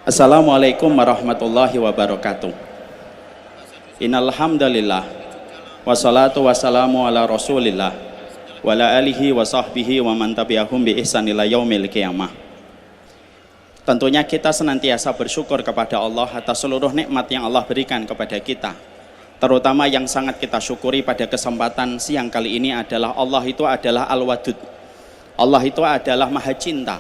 Assalamualaikum warahmatullahi wabarakatuh. Innal hamdalillah wassalatu wassalamu ala Rasulillah wa ala alihi wa sahbihi wa man tabi'ahum bi ihsan ila yaumil qiyamah. Tentunya kita senantiasa bersyukur kepada Allah atas seluruh nikmat yang Allah berikan kepada kita. Terutama yang sangat kita syukuri pada kesempatan siang kali ini adalah Allah itu adalah Al-Wadud. Allah itu adalah Maha Cinta.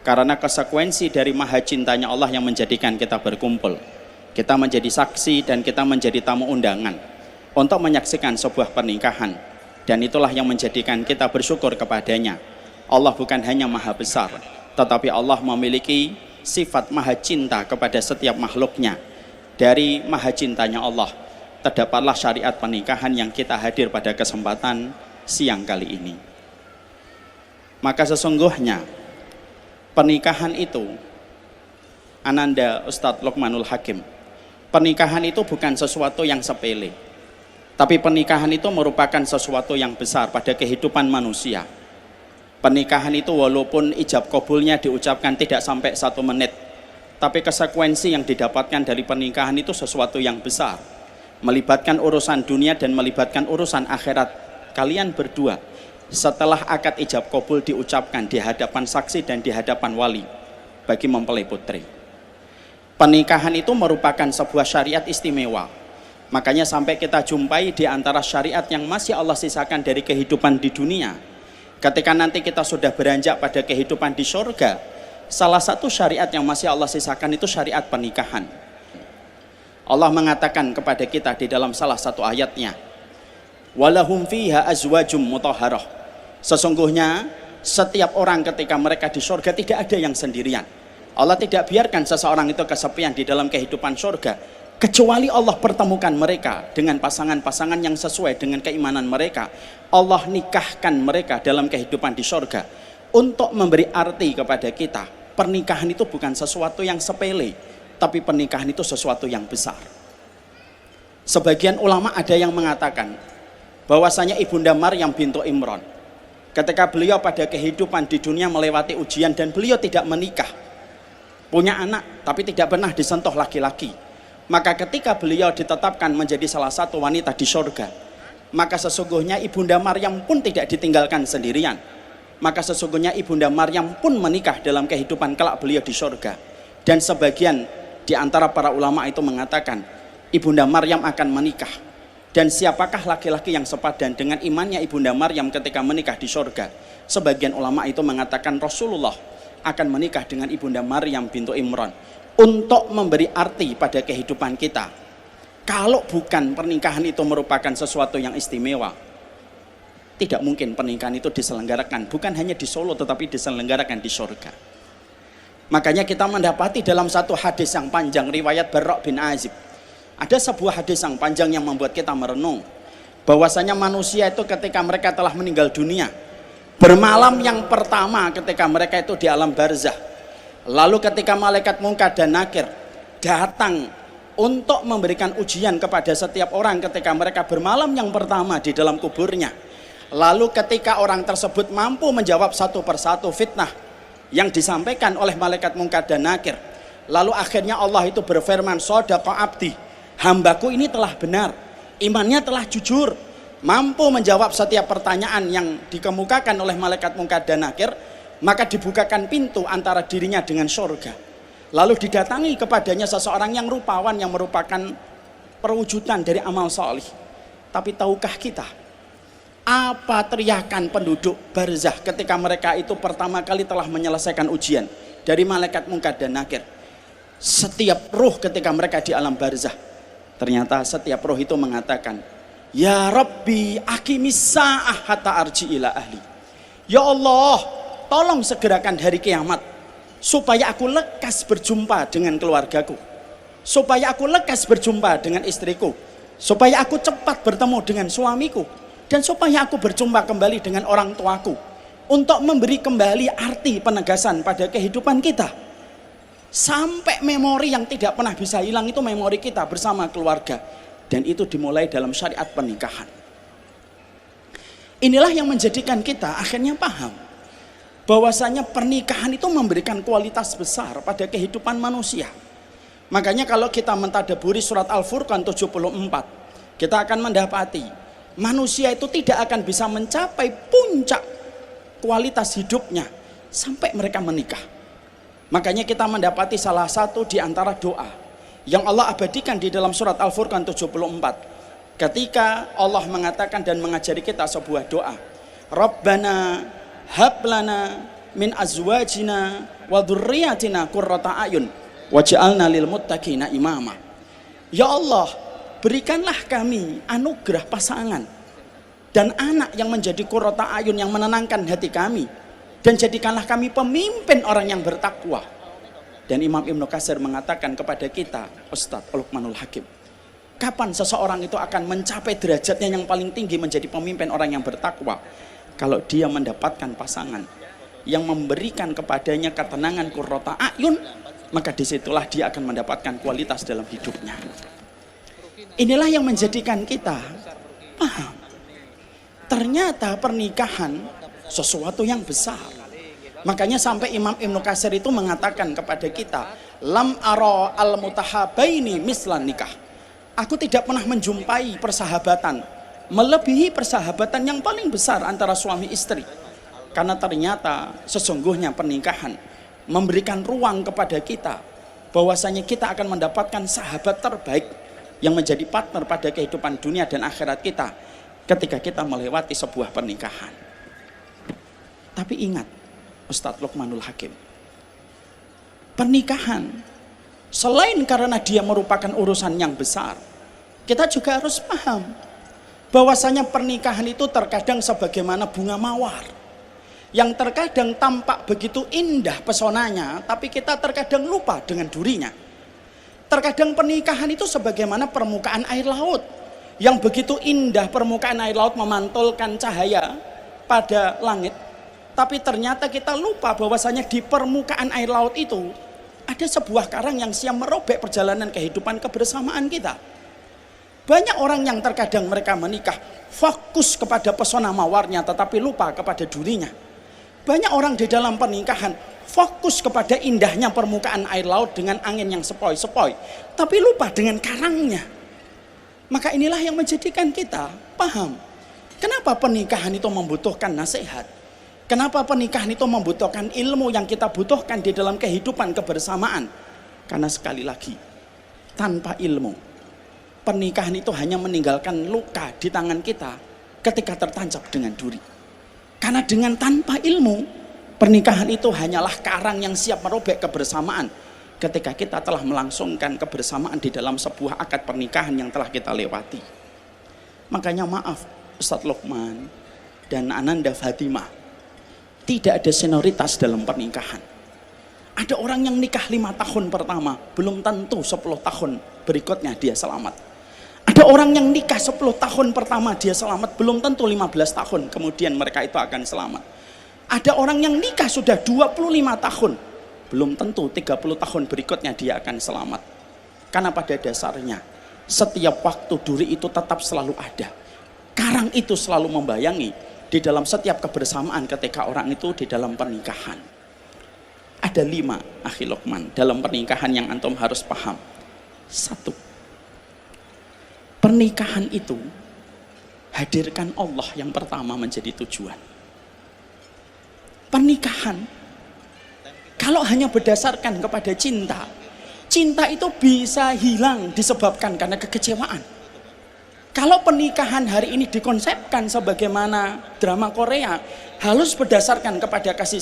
Karena konsekuensi dari maha cintanya Allah yang menjadikan kita berkumpul. Kita menjadi saksi dan kita menjadi tamu undangan untuk menyaksikan sebuah pernikahan. Dan itulah yang menjadikan kita bersyukur kepadanya. Allah bukan hanya maha besar, tetapi Allah memiliki sifat maha cinta kepada setiap makhluknya. Dari maha cintanya Allah, terdapatlah syariat pernikahan yang kita hadir pada kesempatan siang kali ini. Maka sesungguhnya pernikahan itu, Ananda Ustadz Luqmanul Hakim, pernikahan itu bukan sesuatu yang sepele, tapi pernikahan itu merupakan sesuatu yang besar pada kehidupan manusia. Pernikahan itu walaupun ijab kabulnya diucapkan tidak sampai 1 menit, tapi konsekuensi yang didapatkan dari pernikahan itu sesuatu yang besar, melibatkan urusan dunia dan melibatkan urusan akhirat kalian berdua. Setelah akad ijab kabul diucapkan di hadapan saksi dan di hadapan wali bagi mempelai putri. Pernikahan itu merupakan sebuah syariat istimewa. Makanya sampai kita jumpai di antara syariat yang masih Allah sisakan dari kehidupan di dunia. Ketika nanti kita sudah beranjak pada kehidupan di surga, salah satu syariat yang masih Allah sisakan itu syariat pernikahan. Allah mengatakan kepada kita di dalam salah satu ayatnya, walahum fiha azwajum mutahharah. Sesungguhnya setiap orang ketika mereka di surga tidak ada yang sendirian. Allah tidak biarkan seseorang itu kesepian di dalam kehidupan surga, kecuali Allah pertemukan mereka dengan pasangan-pasangan yang sesuai dengan keimanan mereka. Allah nikahkan mereka dalam kehidupan di surga untuk memberi arti kepada kita. Pernikahan itu bukan sesuatu yang sepele, tapi pernikahan itu sesuatu yang besar. Sebagian ulama ada yang mengatakan bahwasanya Ibunda Maryam bintu Imran, ketika beliau pada kehidupan di dunia melewati ujian dan beliau tidak menikah, punya anak tapi tidak pernah disentuh laki-laki, maka ketika beliau ditetapkan menjadi salah satu wanita di surga, maka sesungguhnya Ibunda Maryam pun tidak ditinggalkan sendirian. Maka sesungguhnya Ibunda Maryam pun menikah dalam kehidupan kelak beliau di surga. Dan sebagian di antara para ulama itu mengatakan Ibunda Maryam akan menikah. Dan siapakah laki-laki yang sepadan dengan imannya Ibunda Maryam ketika menikah di surga? Sebagian ulama itu mengatakan Rasulullah akan menikah dengan Ibunda Maryam bintu Imran untuk memberi arti pada kehidupan kita. Kalau bukan pernikahan itu merupakan sesuatu yang istimewa, tidak mungkin pernikahan itu diselenggarakan bukan hanya di Solo tetapi diselenggarakan di surga. Makanya kita mendapati dalam satu hadis yang panjang riwayat Barra' bin Azib, ada sebuah hadis yang panjang yang membuat kita merenung bahwasanya manusia itu ketika mereka telah meninggal dunia, bermalam yang pertama ketika mereka itu di alam barzah, lalu ketika malaikat Munkar dan Nakir datang untuk memberikan ujian kepada setiap orang ketika mereka bermalam yang pertama di dalam kuburnya, lalu ketika orang tersebut mampu menjawab satu persatu fitnah yang disampaikan oleh malaikat Munkar dan Nakir, lalu akhirnya Allah itu berfirman, shadaqa abdi, hambaku ini telah benar, imannya telah jujur, mampu menjawab setiap pertanyaan yang dikemukakan oleh malaikat Munkar dan Nakir, maka dibukakan pintu antara dirinya dengan surga. Lalu didatangi kepadanya seseorang yang rupawan yang merupakan perwujudan dari amal salih. Tapi tahukah kita apa teriakan penduduk barzah ketika mereka itu pertama kali telah menyelesaikan ujian dari malaikat Munkar dan Nakir? Setiap ruh ketika mereka di alam barzah, ternyata setiap roh itu mengatakan, ya Rabbi aqimis sa'ah hatta arji ila ahli. Ya Allah, tolong segerakan hari kiamat supaya aku lekas berjumpa dengan keluargaku, supaya aku lekas berjumpa dengan istriku, supaya aku cepat bertemu dengan suamiku, dan supaya aku berjumpa kembali dengan orang tuaku, untuk memberi kembali arti penegasan pada kehidupan kita. Sampai memori yang tidak pernah bisa hilang itu memori kita bersama keluarga. Dan itu dimulai dalam syariat pernikahan. Inilah yang menjadikan kita akhirnya paham bahwasanya pernikahan itu memberikan kualitas besar pada kehidupan manusia. Makanya kalau kita mentadaburi surat Al-Furqan 74, kita akan mendapati manusia itu tidak akan bisa mencapai puncak kualitas hidupnya sampai mereka menikah. Makanya kita mendapati salah satu di antara doa yang Allah abadikan di dalam surat Al-Furqan 74, ketika Allah mengatakan dan mengajari kita sebuah doa, Rabbana hablana min azwajina wa dzurriyyatina qurrata ayun waj'alna lil muttaqina imama. Ya Allah, berikanlah kami anugerah pasangan dan anak yang menjadi qurrata ayun, yang menenangkan hati kami, dan jadikanlah kami pemimpin orang yang bertakwa. Dan Imam Ibnu Katsir mengatakan kepada kita, Ustadz Luqmanul Hakim, kapan seseorang itu akan mencapai derajatnya yang paling tinggi menjadi pemimpin orang yang bertakwa? Kalau dia mendapatkan pasangan yang memberikan kepadanya ketenangan qurrata ayun, maka disitulah dia akan mendapatkan kualitas dalam hidupnya. Inilah yang menjadikan kita paham, ternyata pernikahan sesuatu yang besar. Makanya sampai Imam Ibnu Katsir itu mengatakan kepada kita, lam ara al mutahabaini mislan nikah. Aku tidak pernah menjumpai persahabatan melebihi persahabatan yang paling besar antara suami istri. Karena ternyata sesungguhnya pernikahan memberikan ruang kepada kita bahwasanya kita akan mendapatkan sahabat terbaik yang menjadi partner pada kehidupan dunia dan akhirat kita ketika kita melewati sebuah pernikahan. Tapi ingat, Ustadz Luqmanul Hakim, pernikahan selain karena dia merupakan urusan yang besar, kita juga harus paham bahwasanya pernikahan itu terkadang sebagaimana bunga mawar yang terkadang tampak begitu indah pesonanya, tapi kita terkadang lupa dengan durinya. Terkadang pernikahan itu sebagaimana permukaan air laut yang begitu indah, permukaan air laut memantulkan cahaya pada langit, tapi ternyata kita lupa bahwasanya di permukaan air laut itu ada sebuah karang yang siap merobek perjalanan kehidupan kebersamaan kita. Banyak orang yang terkadang mereka menikah fokus kepada pesona mawarnya tetapi lupa kepada durinya. Banyak orang di dalam pernikahan fokus kepada indahnya permukaan air laut dengan angin yang sepoi-sepoi, tapi lupa dengan karangnya. Maka inilah yang menjadikan kita paham kenapa pernikahan itu membutuhkan nasihat, kenapa pernikahan itu membutuhkan ilmu yang kita butuhkan di dalam kehidupan kebersamaan. Karena sekali lagi, tanpa ilmu pernikahan itu hanya meninggalkan luka di tangan kita ketika tertancap dengan duri. Karena dengan tanpa ilmu, pernikahan itu hanyalah karang yang siap merobek kebersamaan ketika kita telah melangsungkan kebersamaan di dalam sebuah akad pernikahan yang telah kita lewati. Makanya maaf Ustadz Luqman dan Ananda Fatimah, tidak ada senioritas dalam pernikahan. Ada orang yang nikah 5 tahun pertama, belum tentu 10 tahun berikutnya dia selamat. Ada orang yang nikah 10 tahun pertama dia selamat, belum tentu 15 tahun kemudian mereka itu akan selamat. Ada orang yang nikah sudah 25 tahun, belum tentu 30 tahun berikutnya dia akan selamat. Karena pada dasarnya setiap waktu duri itu tetap selalu ada. Karang itu selalu membayangi di dalam setiap kebersamaan ketika orang itu di dalam pernikahan. Ada 5 akhi Luqman dalam pernikahan yang antum harus paham. 1, pernikahan itu hadirkan Allah yang pertama menjadi tujuan. Pernikahan kalau hanya berdasarkan kepada cinta, cinta itu bisa hilang disebabkan karena kekecewaan. Kalau pernikahan hari ini dikonsepkan sebagaimana drama Korea, harus berdasarkan kepada kasih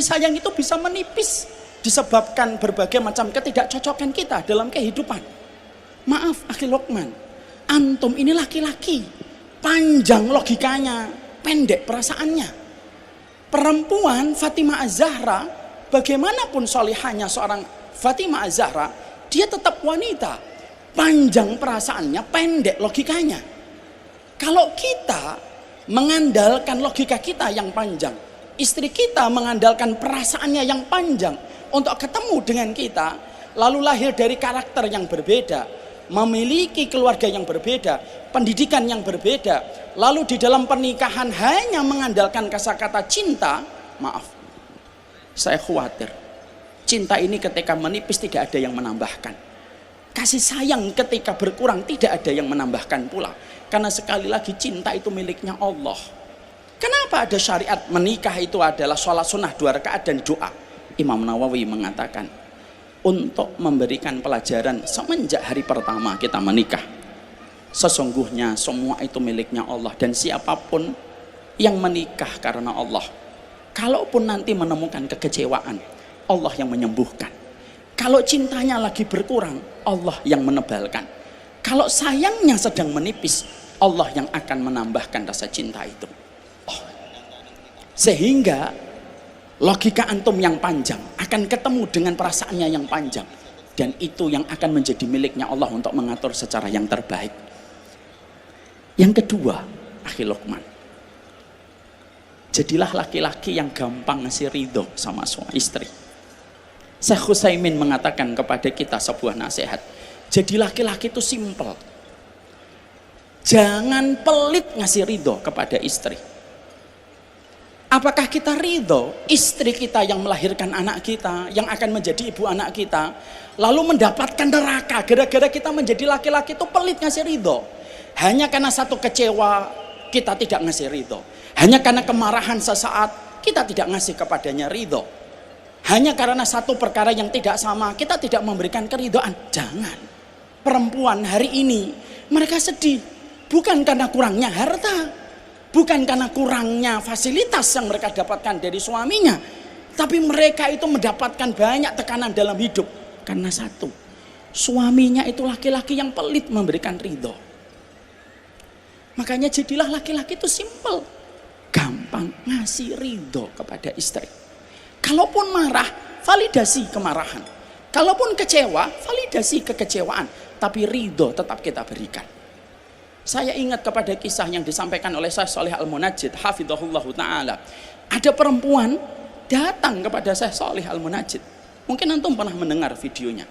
sayang itu bisa menipis disebabkan berbagai macam ketidakcocokan kita dalam kehidupan. Maaf akhi Luqman, antum ini laki-laki, panjang logikanya, pendek perasaannya. Perempuan Fatimah Az-Zahra, bagaimanapun solihahnya seorang Fatimah Az-Zahra, dia tetap wanita, panjang perasaannya, pendek logikanya. Kalau kita mengandalkan logika kita yang panjang, istri kita mengandalkan perasaannya yang panjang untuk ketemu dengan kita, lalu lahir dari karakter yang berbeda, memiliki keluarga yang berbeda, pendidikan yang berbeda, lalu di dalam pernikahan hanya mengandalkan kata-kata cinta, maaf. Saya khawatir. Cinta ini ketika menipis tidak ada yang menambahkan. Kasih sayang ketika berkurang tidak ada yang menambahkan pula. Karena sekali lagi cinta itu miliknya Allah. Kenapa ada syariat menikah itu adalah sholat sunnah 2 rakaat dan doa? Imam Nawawi mengatakan untuk memberikan pelajaran semenjak hari pertama kita menikah. Sesungguhnya semua itu miliknya Allah dan siapapun yang menikah karena Allah, kalaupun nanti menemukan kekecewaan, Allah yang menyembuhkan. Kalau cintanya lagi berkurang, Allah yang menebalkan. Kalau sayangnya sedang menipis, Allah yang akan menambahkan rasa cinta itu. Sehingga logika antum yang panjang akan ketemu dengan perasaannya yang panjang, dan itu yang akan menjadi miliknya Allah untuk mengatur secara yang terbaik. Yang kedua, akhi Luqman, jadilah laki-laki yang gampang ngasih ridho sama suami istri. Syekh Utsaimin mengatakan kepada kita sebuah nasihat, jadi laki-laki itu simple, jangan pelit ngasih ridho kepada istri. Apakah kita ridho istri kita yang melahirkan anak kita, yang akan menjadi ibu anak kita, lalu mendapatkan neraka gara-gara kita menjadi laki-laki itu pelit ngasih ridho? Hanya karena satu kecewa kita tidak ngasih ridho, hanya karena kemarahan sesaat kita tidak ngasih kepadanya ridho, hanya karena satu perkara yang tidak sama kita tidak memberikan keridhaan. Jangan. Perempuan hari ini mereka sedih bukan karena kurangnya harta, bukan karena kurangnya fasilitas yang mereka dapatkan dari suaminya, tapi mereka itu mendapatkan banyak tekanan dalam hidup karena satu, suaminya itu laki-laki yang pelit memberikan ridho. Makanya jadilah laki-laki itu simple, gampang ngasih ridho kepada istri. Kalaupun marah, validasi kemarahan. Kalaupun kecewa, validasi kekecewaan. Tapi ridho tetap kita berikan. Saya ingat kepada kisah yang disampaikan oleh Syekh Shalih Al-Munajjid, hafizahullah ta'ala. Ada perempuan datang kepada Syekh Shalih Al-Munajjid. Mungkin antum pernah mendengar videonya.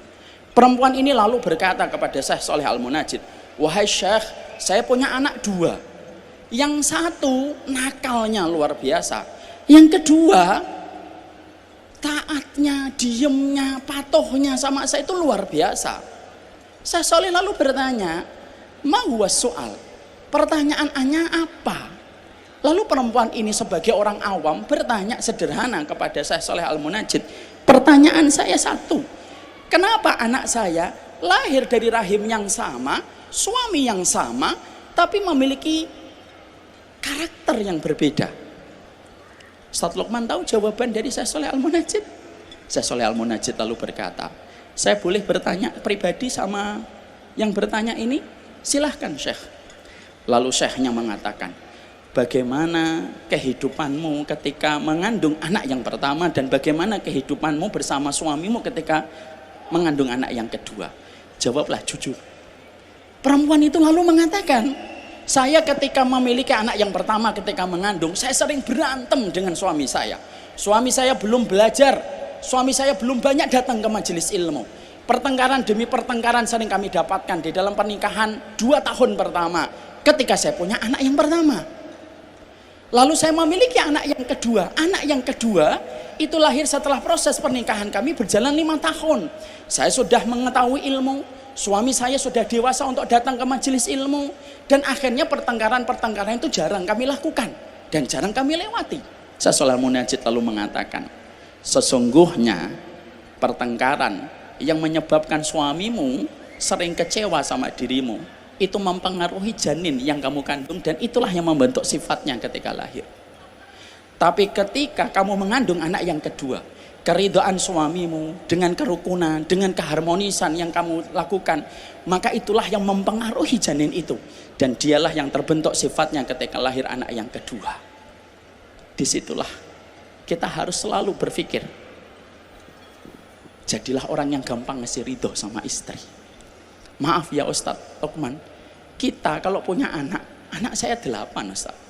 Perempuan ini lalu berkata kepada Syekh Shalih Al-Munajjid, wahai Syekh, saya punya anak 2. Yang satu nakalnya luar biasa. Yang kedua taatnya, diemnya, patuhnya sama saya itu luar biasa. Saya Shalih lalu bertanya, ma huwa soal? Pertanyaannya apa? Lalu perempuan ini sebagai orang awam bertanya sederhana kepada Syekh Shalih Al-Munajjid. Pertanyaan saya satu, kenapa anak saya lahir dari rahim yang sama, suami yang sama, tapi memiliki karakter yang berbeda? Ustaz Luqman tahu jawaban dari Syekh Shalih Al-Munajjid? Syekh Shalih Al-Munajjid lalu berkata, saya boleh bertanya pribadi sama yang bertanya ini? Silahkan Syekh. Lalu Syekhnya mengatakan, bagaimana kehidupanmu ketika mengandung anak yang pertama dan bagaimana kehidupanmu bersama suamimu ketika mengandung anak yang kedua? Jawablah jujur. Perempuan itu lalu mengatakan, saya ketika memiliki anak yang pertama ketika mengandung, saya sering berantem dengan suami saya. Suami saya belum belajar, suami saya belum banyak datang ke majelis ilmu. Pertengkaran demi pertengkaran sering kami dapatkan di dalam pernikahan 2 tahun pertama ketika saya punya anak yang pertama. Lalu saya memiliki anak yang kedua. Anak yang kedua itu lahir setelah proses pernikahan kami berjalan 5 tahun. Saya sudah mengetahui ilmu, suami saya sudah dewasa untuk datang ke majelis ilmu, dan akhirnya pertengkaran-pertengkaran itu jarang kami lakukan dan jarang kami lewati. Syekh Shalih Al-Munajjid lalu mengatakan, sesungguhnya pertengkaran yang menyebabkan suamimu sering kecewa sama dirimu itu mempengaruhi janin yang kamu kandung, dan itulah yang membentuk sifatnya ketika lahir. Tapi ketika kamu mengandung anak yang kedua, keridhaan suamimu dengan kerukunan, dengan keharmonisan yang kamu lakukan, maka itulah yang mempengaruhi janin itu, dan dialah yang terbentuk sifatnya ketika lahir anak yang kedua. Disitulah kita harus selalu berpikir, jadilah orang yang gampang ngasih ridho sama istri. Maaf ya Ustadz Luqman, kita kalau punya anak saya 8 Ustadz.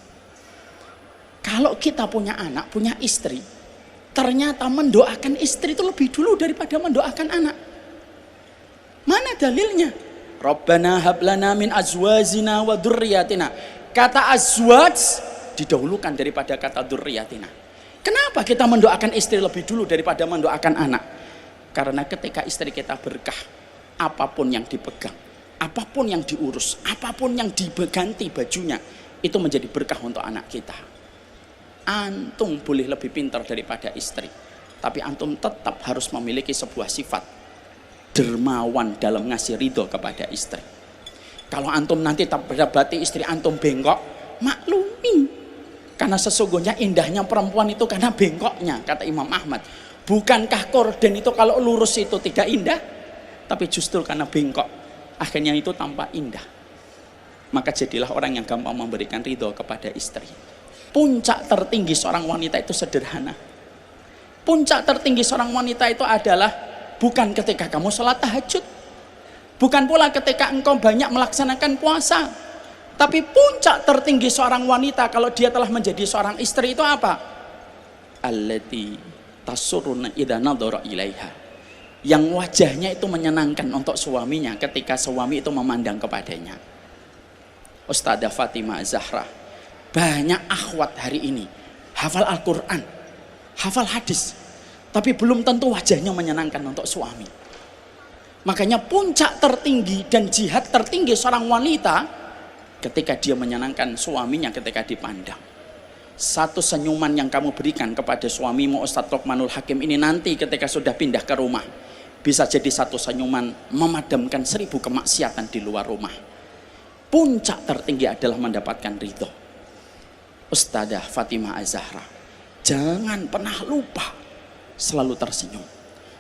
Kalau kita punya anak, punya istri, ternyata mendoakan istri itu lebih dulu daripada mendoakan anak. Mana dalilnya? Rabbana hablana min azwajina wa dzurriyyatina. Kata azwaj didahulukan daripada kata dzurriyyatina. Kenapa kita mendoakan istri lebih dulu daripada mendoakan anak? Karena ketika istri kita berkah, apapun yang dipegang, apapun yang diurus, apapun yang diganti bajunya, itu menjadi berkah untuk anak kita. Antum boleh lebih pintar daripada istri, tapi antum tetap harus memiliki sebuah sifat dermawan dalam ngasih ridho kepada istri. Kalau antum nanti tak berdabati istri antum bengkok, maklumi. Karena sesungguhnya indahnya perempuan itu karena bengkoknya, kata Imam Ahmad. Bukankah korden itu kalau lurus itu tidak indah? Tapi justru karena bengkok, akhirnya itu tampak indah. Maka jadilah orang yang gampang memberikan ridho kepada istri. Puncak tertinggi seorang wanita itu sederhana. Puncak tertinggi seorang wanita itu adalah bukan ketika kamu sholat tahajud, bukan pula ketika engkau banyak melaksanakan puasa. Tapi puncak tertinggi seorang wanita kalau dia telah menjadi seorang istri itu apa? Allati tasurruna idza nadhara ilaiha. Yang wajahnya itu menyenangkan untuk suaminya ketika suami itu memandang kepadanya. Ustadzah Fatimah Zahra, banyak akhwat hari ini hafal Al-Quran, hafal hadis, tapi belum tentu wajahnya menyenangkan untuk suami. Makanya puncak tertinggi dan jihad tertinggi seorang wanita ketika dia menyenangkan suaminya ketika dipandang. Satu senyuman yang kamu berikan kepada suamimu Ustadz Luqmanul Hakim ini nanti ketika sudah pindah ke rumah, bisa jadi satu senyuman memadamkan 1000 kemaksiatan di luar rumah. Puncak tertinggi adalah mendapatkan ridho. Ustadzah Fatimah Az-Zahra, jangan pernah lupa selalu tersenyum.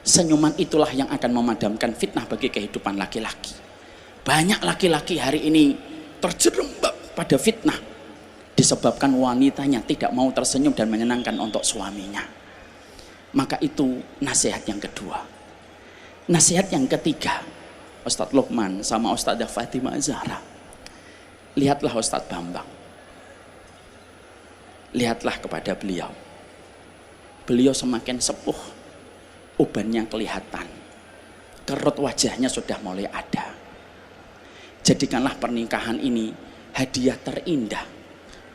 Senyuman itulah yang akan memadamkan fitnah bagi kehidupan laki-laki. Banyak laki-laki hari ini terjerembab pada fitnah disebabkan wanitanya tidak mau tersenyum dan menyenangkan untuk suaminya. Maka itu nasihat yang kedua. Nasihat yang ketiga, Ustadz Luqman sama Ustadzah Fatimah Zahra, lihatlah Ustadz Bambang, lihatlah kepada beliau. Beliau semakin sepuh, ubannya kelihatan, kerut wajahnya sudah mulai ada. Jadikanlah pernikahan ini hadiah terindah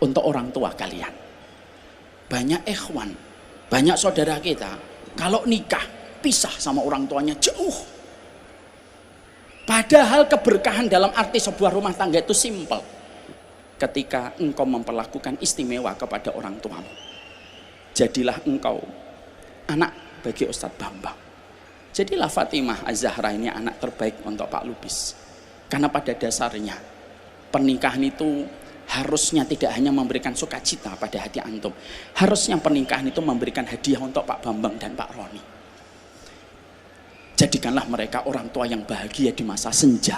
untuk orang tua kalian. Banyak ikhwan, banyak saudara kita kalau nikah pisah sama orang tuanya jauh. Padahal keberkahan dalam arti sebuah rumah tangga itu simpel. Ketika engkau memperlakukan istimewa kepada orang tuamu, jadilah engkau anak bagi Ustadz Bambang. Jadilah Fatimah Az-Zahra ini anak terbaik untuk Pak Lubis. Karena pada dasarnya pernikahan itu harusnya tidak hanya memberikan sukacita pada hati antum. Harusnya pernikahan itu memberikan hadiah untuk Pak Bambang dan Pak Roni. Jadikanlah mereka orang tua yang bahagia di masa senja.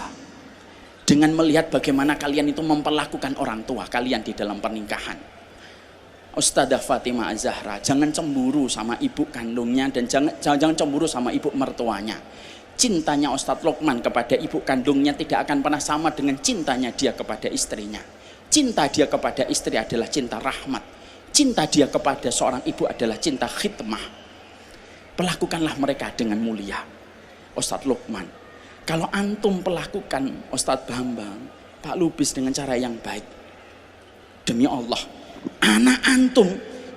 Dengan melihat bagaimana kalian itu memperlakukan orang tua kalian di dalam pernikahan. Ustadzah Fatimah Az-Zahra, jangan cemburu sama ibu kandungnya dan jangan cemburu sama ibu mertuanya. Cintanya Ustadz Luqman kepada ibu kandungnya tidak akan pernah sama dengan cintanya dia kepada istrinya. Cinta dia kepada istri adalah cinta rahmat. Cinta dia kepada seorang ibu adalah cinta khidmah. Perlakukanlah mereka dengan mulia. Ustadz Luqman, kalau antum perlakukan Ustadz Bambang, Pak Lubis dengan cara yang baik, demi Allah, anak antum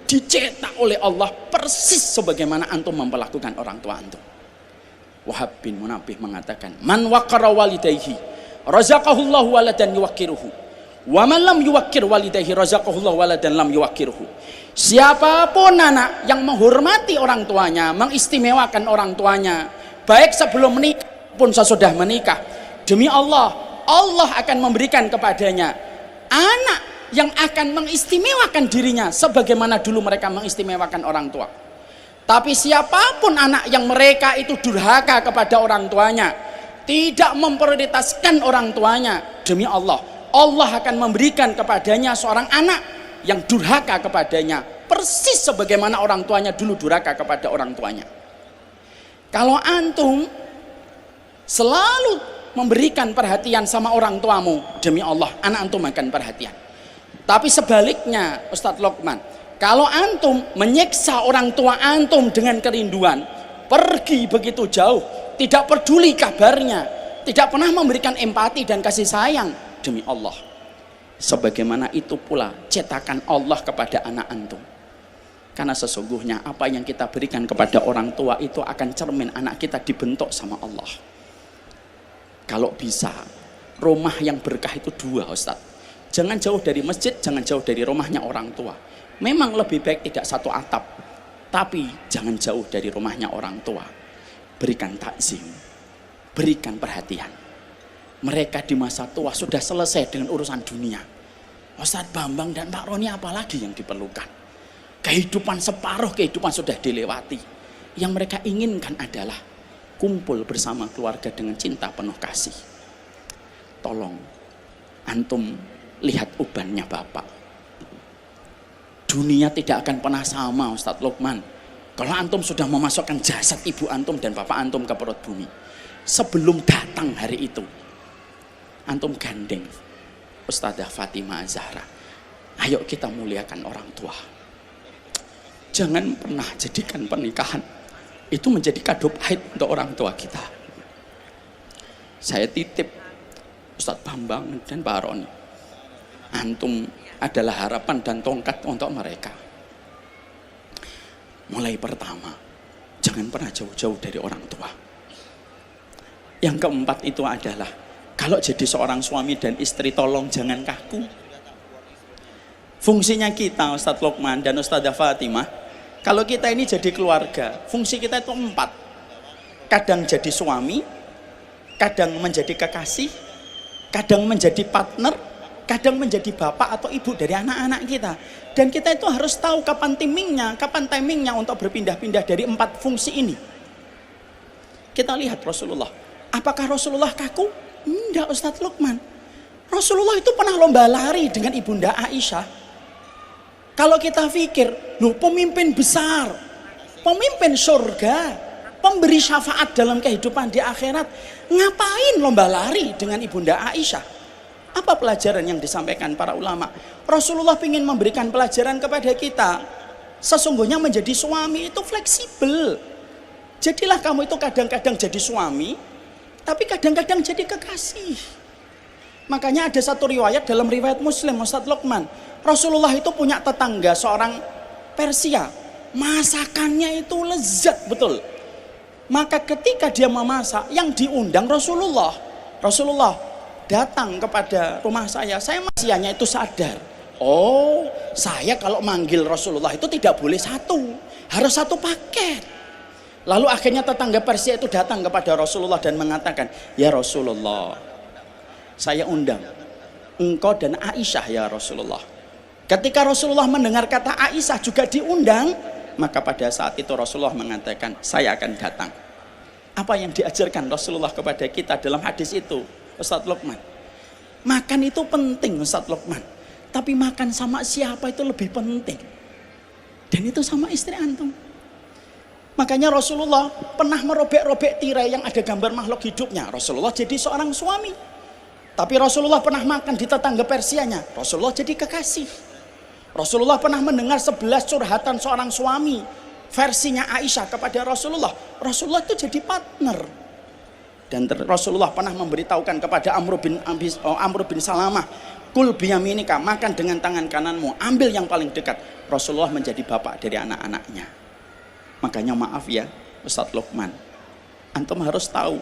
dicetak oleh Allah persis sebagaimana antum memperlakukan orang tua antum. Wahab bin Munabih mengatakan, man waqara walidayhi razaqahullahu waladan yuwakkiruhu, wa man lam yuwakkir walidayhi razaqahullahu waladan lam yuwakkiruhu. Siapapun anak yang menghormati orang tuanya, mengistimewakan orang tuanya, baik sebelum menikah pun sesudah menikah, demi Allah, Allah akan memberikan kepadanya anak yang akan mengistimewakan dirinya sebagaimana dulu mereka mengistimewakan orang tua. Tapi siapapun anak yang mereka itu durhaka kepada orang tuanya, tidak memprioritaskan orang tuanya, demi Allah, Allah akan memberikan kepadanya seorang anak yang durhaka kepadanya persis sebagaimana orang tuanya dulu durhaka kepada orang tuanya. Kalau antum selalu memberikan perhatian sama orang tuamu, demi Allah, anak antum akan perhatian. Tapi sebaliknya Ustadz Luqman, kalau antum menyiksa orang tua antum dengan kerinduan, pergi begitu jauh, tidak peduli kabarnya, tidak pernah memberikan empati dan kasih sayang, demi Allah, sebagaimana itu pula cetakan Allah kepada anak antum. Karena sesungguhnya apa yang kita berikan kepada orang tua itu akan cermin anak kita dibentuk sama Allah. Kalau bisa, rumah yang berkah itu dua, Ustadz. Jangan jauh dari masjid, jangan jauh dari rumahnya orang tua. Memang lebih baik tidak satu atap, tapi jangan jauh dari rumahnya orang tua. Berikan takzim, berikan perhatian. Mereka di masa tua sudah selesai dengan urusan dunia. Ustadz Bambang dan Pak Roni apalagi yang diperlukan? Kehidupan separuh kehidupan sudah dilewati. Yang mereka inginkan adalah kumpul bersama keluarga dengan cinta penuh kasih. Tolong antum lihat ubannya Bapak. Dunia tidak akan pernah sama, Ustadz Lukman, kalau antum sudah memasukkan jasad ibu antum dan bapak antum ke perut bumi. Sebelum datang hari itu, antum gandeng Ustadzah Fatimah Zahra. Ayo kita muliakan orang tua. Jangan pernah jadikan pernikahan itu menjadi kado pahit untuk orang tua kita. Saya titip Ustadz Bambang dan Pak Roni, antum adalah harapan dan tongkat untuk mereka. Mulai pertama, jangan pernah jauh-jauh dari orang tua. Yang keempat itu adalah, kalau jadi seorang suami dan istri, tolong jangan kaku. Fungsinya kita, Ustadz Lukman dan Ustadzah Fatimah, kalau kita ini jadi keluarga, fungsi kita itu 4. Kadang jadi suami, kadang menjadi kekasih, kadang menjadi partner, kadang menjadi bapak atau ibu dari anak-anak kita. Dan kita itu harus tahu kapan timingnya untuk berpindah-pindah dari 4 fungsi ini. Kita lihat Rasulullah. Apakah Rasulullah kaku? Enggak, Ustadz Lukman. Rasulullah itu pernah lomba lari dengan Ibunda Aisyah. Kalau kita pikir, loh, pemimpin besar, pemimpin surga, pemberi syafaat dalam kehidupan di akhirat, ngapain lomba lari dengan Ibunda Aisyah? Apa pelajaran yang disampaikan para ulama? Rasulullah ingin memberikan pelajaran kepada kita. Sesungguhnya menjadi suami itu fleksibel. Jadilah kamu itu kadang-kadang jadi suami, tapi kadang-kadang jadi kekasih. Makanya ada satu riwayat dalam riwayat Muslim, Ustadz Lukman, Rasulullah itu punya tetangga seorang Persia. Masakannya itu lezat betul. Maka ketika dia memasak, yang diundang Rasulullah. Rasulullah datang kepada rumah saya Persianya itu sadar. Oh, saya kalau manggil Rasulullah itu tidak boleh satu, harus satu paket. Lalu akhirnya tetangga Persia itu datang kepada Rasulullah dan mengatakan, ya Rasulullah, saya undang engkau dan Aisyah ya Rasulullah. Ketika Rasulullah mendengar kata Aisyah juga diundang, maka pada saat itu Rasulullah mengatakan, saya akan datang. Apa yang diajarkan Rasulullah kepada kita dalam hadis itu, Ustadz Lukman? Makan itu penting, Ustadz Lukman. Tapi makan sama siapa itu lebih penting. Dan itu sama istri antum. Makanya Rasulullah pernah merobek-robek tirai yang ada gambar makhluk hidupnya. Rasulullah jadi seorang suami. Tapi Rasulullah pernah makan di tetangga Persianya. Rasulullah jadi kekasih. Rasulullah pernah mendengar 11 curhatan seorang suami versinya Aisyah kepada Rasulullah. Rasulullah itu jadi partner. Dan Rasulullah pernah memberitahukan kepada Amr bin Salamah, kul biyaminika, makan dengan tangan kananmu, ambil yang paling dekat. Rasulullah menjadi bapak dari anak-anaknya. Makanya maaf ya Ustadz Lukman, antum harus tahu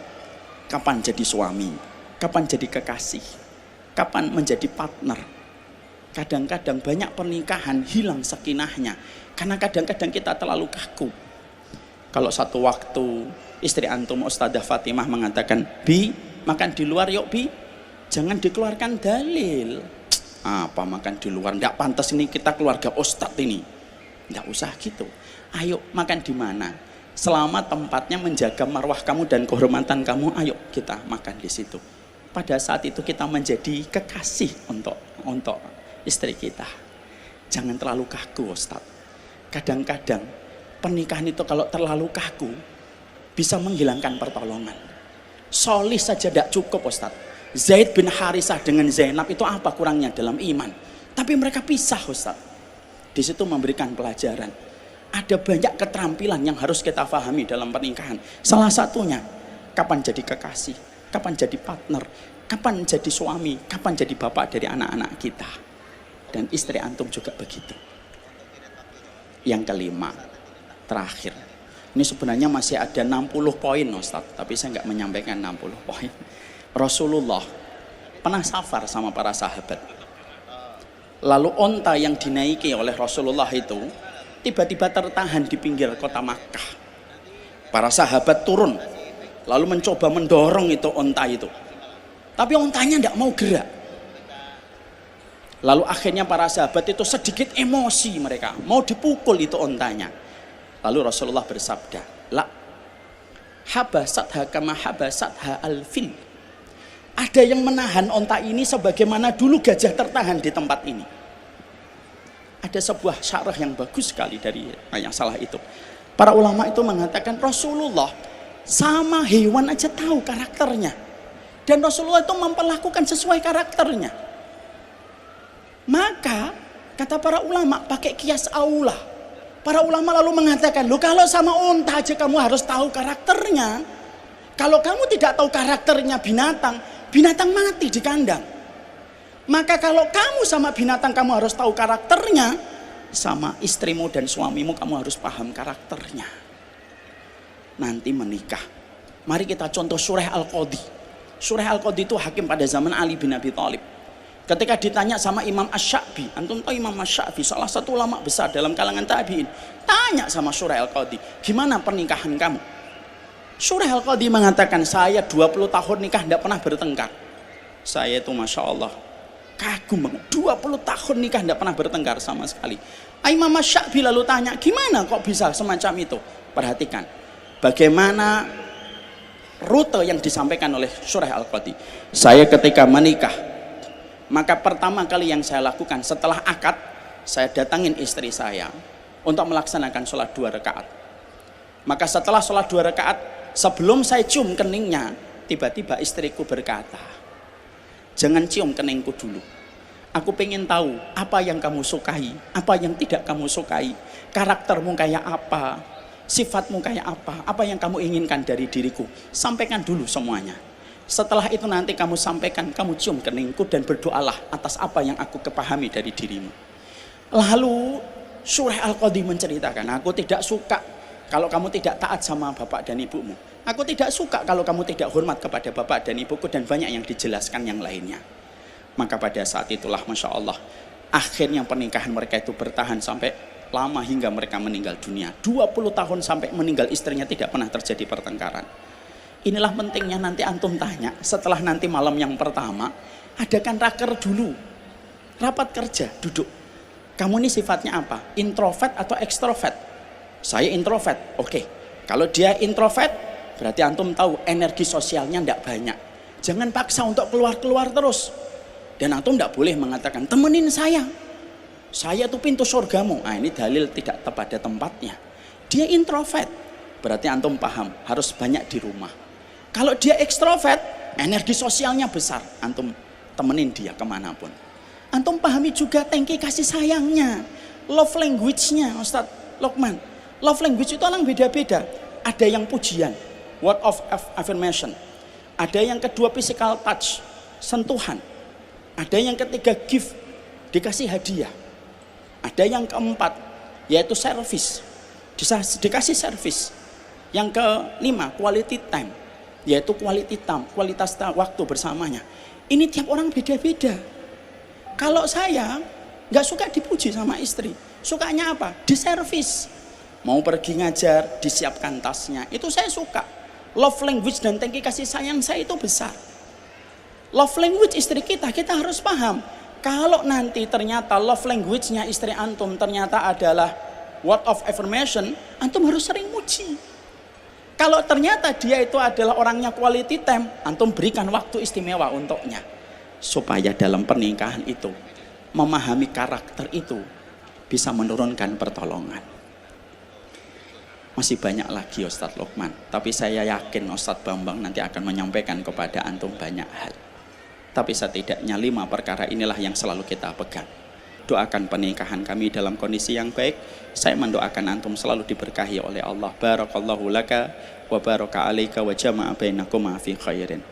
kapan jadi suami, kapan jadi kekasih, kapan menjadi partner. Kadang-kadang banyak pernikahan hilang sakinahnya karena kadang-kadang kita terlalu kaku. Kalau satu waktu istri antum Ustadzah Fatimah mengatakan, Bi, makan di luar yuk Bi, jangan dikeluarkan dalil. Apa makan di luar? Nggak pantas ini kita keluarga Ustadz ini. Nggak usah gitu. Ayo makan di mana? Selama tempatnya menjaga marwah kamu dan kehormatan kamu, ayo kita makan di situ. Pada saat itu kita menjadi kekasih untuk istri kita. Jangan terlalu kaku, Ustadz. Kadang-kadang pernikahan itu kalau terlalu kaku bisa menghilangkan pertolongan. Solih saja tidak cukup, Ustadz. Zaid bin Harisah dengan Zainab itu apa kurangnya dalam iman? Tapi mereka pisah, Ustadz. Di situ memberikan pelajaran. Ada banyak keterampilan yang harus kita pahami dalam pernikahan. Salah satunya, kapan jadi kekasih, kapan jadi partner, kapan jadi suami, kapan jadi bapak dari anak-anak kita. Dan istri antum juga begitu. Yang kelima, terakhir. Ini sebenarnya masih ada 60 poin Ustaz, tapi saya nggak menyampaikan 60 poin. Rasulullah pernah safar sama para sahabat. Lalu onta yang dinaiki oleh Rasulullah itu tiba-tiba tertahan di pinggir kota Makkah. Para sahabat turun, lalu mencoba mendorong itu onta itu. Tapi ontanya tidak mau gerak. Lalu akhirnya para sahabat itu sedikit emosi mereka, mau dipukul itu ontanya. Lalu Rasulullah bersabda, la habasatha kama habasatha al-fil. Ada yang menahan onta ini sebagaimana dulu gajah tertahan di tempat ini. Ada sebuah syarah yang bagus sekali dari yang salah itu. Para ulama itu mengatakan Rasulullah sama hewan aja tahu karakternya. Dan Rasulullah itu memperlakukan sesuai karakternya. Maka kata para ulama pakai kias aula. Para ulama lalu mengatakan, loh kalau sama unta aja kamu harus tahu karakternya. Kalau kamu tidak tahu karakternya binatang, binatang mati di kandang. Maka kalau kamu sama binatang kamu harus tahu karakternya, sama istrimu dan suamimu kamu harus paham karakternya. Nanti menikah. Mari kita contoh Surah Al-Qadhi. Surah Al-Qadhi itu hakim pada zaman Ali bin Abi Thalib. Ketika ditanya sama Imam Asy-Sya'bi, antum tahu Imam Asy-Sya'bi salah satu ulama besar dalam kalangan tabi'in, tanya sama Surah Al-Qadhi, gimana pernikahan kamu? Surah Al-Qadhi mengatakan, saya 20 tahun nikah tidak pernah bertengkar. Saya itu Masya Allah kagum banget, 20 tahun nikah tidak pernah bertengkar sama sekali. Imam Asy-Sya'bi lalu tanya, gimana kok bisa semacam itu? Perhatikan bagaimana rute yang disampaikan oleh Surah Al-Qadhi. Saya ketika menikah, maka pertama kali yang saya lakukan setelah akad, saya datangin istri saya untuk melaksanakan sholat 2 rakaat. Maka setelah sholat 2 rakaat, sebelum saya cium keningnya, tiba-tiba istriku berkata, jangan cium keningku dulu. Aku pengen tahu apa yang kamu sukai, apa yang tidak kamu sukai, karaktermu kayak apa, sifatmu kayak apa yang kamu inginkan dari diriku. Sampaikan dulu semuanya. Setelah itu nanti kamu sampaikan, kamu cium keningku dan berdoalah atas apa yang aku kepahami dari dirimu. Lalu Surah Al-Qadhi menceritakan, aku tidak suka kalau kamu tidak taat sama bapak dan ibumu. Aku tidak suka kalau kamu tidak hormat kepada bapak dan ibuku, dan banyak yang dijelaskan yang lainnya. Maka pada saat itulah Masya Allah, akhirnya pernikahan mereka itu bertahan sampai lama hingga mereka meninggal dunia. 20 tahun sampai meninggal istrinya tidak pernah terjadi pertengkaran. Inilah pentingnya nanti antum tanya setelah nanti malam yang pertama, adakan raker dulu, rapat kerja, duduk. Kamu ini sifatnya apa? Introvert atau ekstrovert? Saya introvert. Oke. Kalau dia introvert, berarti antum tahu energi sosialnya tidak banyak. Jangan paksa untuk keluar-keluar terus. Dan antum tidak boleh mengatakan temenin saya tuh pintu surgamu. Nah, ini dalil tidak pada tempatnya. Dia introvert, berarti antum paham harus banyak di rumah. Kalau dia ekstrovert, energi sosialnya besar, antum temenin dia kemanapun. Antum pahami juga tangki kasih sayangnya, love language-nya Ustadz Lokman. Love language itu orang beda-beda. Ada yang pujian, word of affirmation. Ada yang kedua physical touch, sentuhan. Ada yang ketiga gift, dikasih hadiah. Ada yang keempat, yaitu service, dikasih service. Yang kelima, quality time, yaitu kualitas waktu bersamanya. Ini tiap orang beda-beda. Kalau saya nggak suka dipuji sama istri, sukanya apa? Diservis. Mau pergi ngajar, disiapkan tasnya, itu saya suka. Love language dan tangki kasih sayang saya itu besar. Love language istri kita harus paham. Kalau nanti ternyata love language-nya istri antum ternyata adalah word of affirmation, antum harus sering muji. Kalau ternyata dia itu adalah orangnya quality time, antum berikan waktu istimewa untuknya. Supaya dalam pernikahan itu, memahami karakter itu bisa menurunkan pertolongan. Masih banyak lagi Ustadz Lokman, tapi saya yakin Ustadz Bambang nanti akan menyampaikan kepada antum banyak hal. Tapi setidaknya 5 perkara inilah yang selalu kita pegang. Doakan pernikahan kami dalam kondisi yang baik. Saya mendoakan antum selalu diberkahi oleh Allah. Barakallahu laka wa baraka alaika wa jama'a bainakuma fi khairin.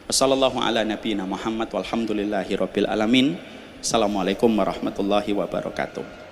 Wassallallahu ala nabiyina Muhammad walhamdulillahi rabbil alamin. Assalamualaikum warahmatullahi wabarakatuh.